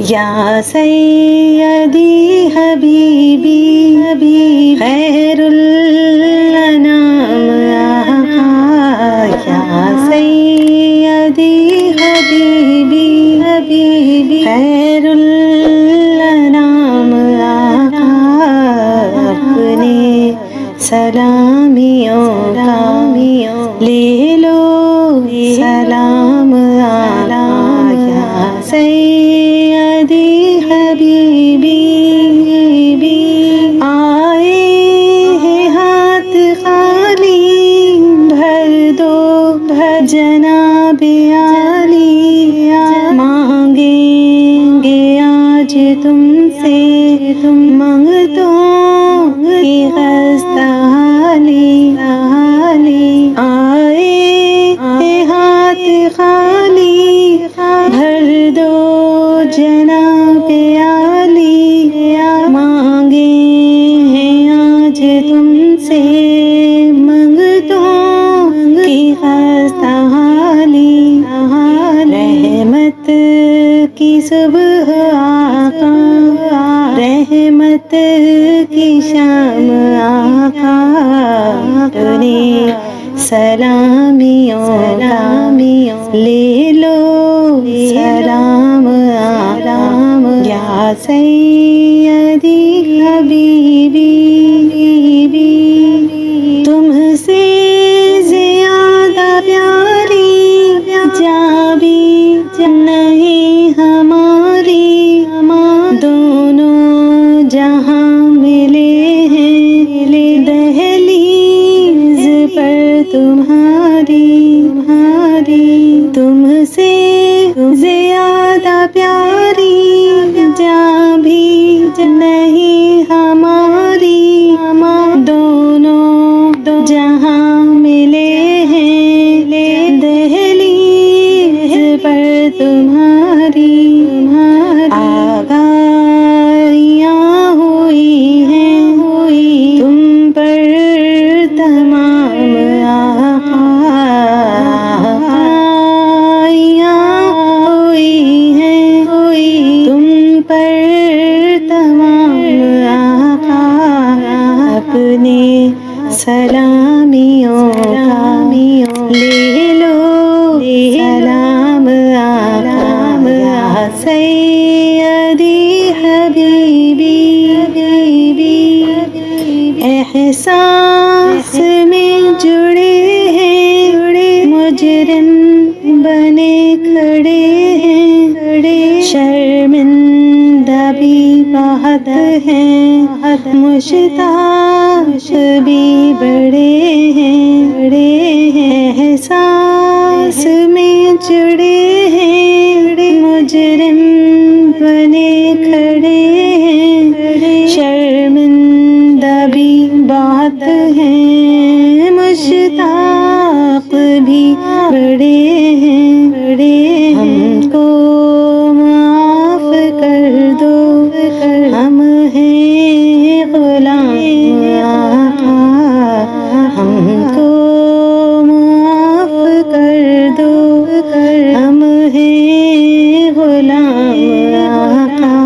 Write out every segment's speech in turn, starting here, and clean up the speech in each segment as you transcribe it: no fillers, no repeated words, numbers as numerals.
یا سیدی حبیبی خیر الانام آقا، یا سیدی حبیبی خیر الانام آقا، اپنے سلامیوں کا لے لو سلام آقا، یا سیدی حبیبی آئے ہیں ہاتھ خالی، بھر دو جناب عالی، مانگیں گے آج تم سے منگتوں کی خستہ حالی، آئے ہیں ہاتھ خالی، بھر دو جناب عالی، مانگیں ہیں آج تم سے منگتوں کی خستہ حالی، رحمت کی صبح آقا، رحمت کی شام آقا، اپنے سلامیوں کا لے لو سلام آقا، یا سیدی حبیبی تم سے زیادہ پیاری جاں بھی نہیں ہماری، دونوں جہاں ملے ہیں دہلیز پر تمہاری، تم سے زیادہ پیاری جاں بھی نہیں ہماری، دونوں جہاں ملے ہیں دہلیز پر تمہاری، آگاہیاں ہوئی ہیں تم پر تمام آقا، آگاہیاں ہوئی ہیں تم پر تمام آقا، اپنے سلامیوں کا لے لو سلام آقا، یا سیدی حبیبی احساس میں جڑے ہیں مجرم بنے کھڑے ہیں، شرمندہ بھی بہت ہیں مشتاق بھی بڑے ہیں، احساس میں جڑے ہیں مجرم بنے کھڑے ہیں، شرمندہ بھی بہت ہیں مشتاق بھی بڑے ہیں، ہم کو معاف کر دو ہم ہیں غلام آقا، ہم کو معاف کر دو ہم ہیں غلام آقا،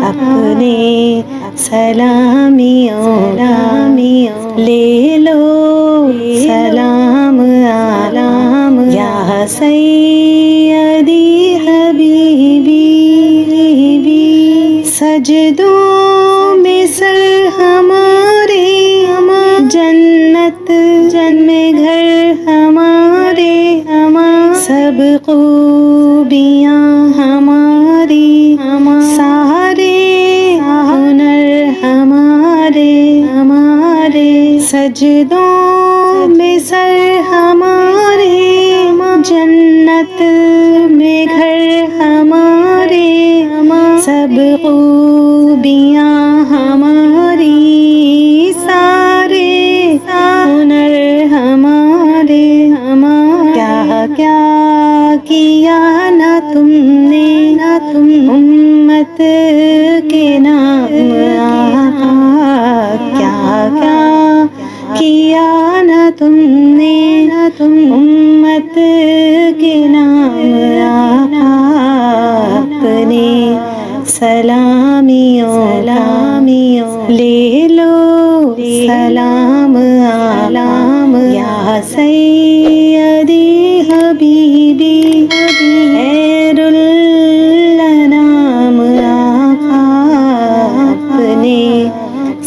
اپنے سلامیوں کا لے لو سلام آقا، یا سیدی حبیبی سجدوں میں سر ہمارے، جنت میں گھر ہمارے، سب خوبیاں ہماری، سارے ہنر ہمارے، سجدوں میں سر ہمارے، جنت میں گھر ہمارے، سب خوبیاں ہماری، سارے ہنر ہمارے، کیا کیا کیا نہ تم نے امت کے نام آقا، کیا کیا کیا نہ تم نے امت کے نام آقا، اپنے سلامیوں لے لو سلام آلام یا سیدی حبیبی خیر الانام آقا اپنے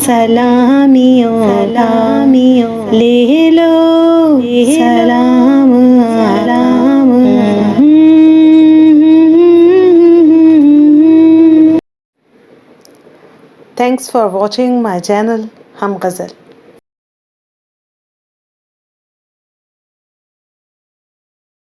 سلامیوں لے لو سلام آلام. Thanks for watching my channel Hum Ghazal.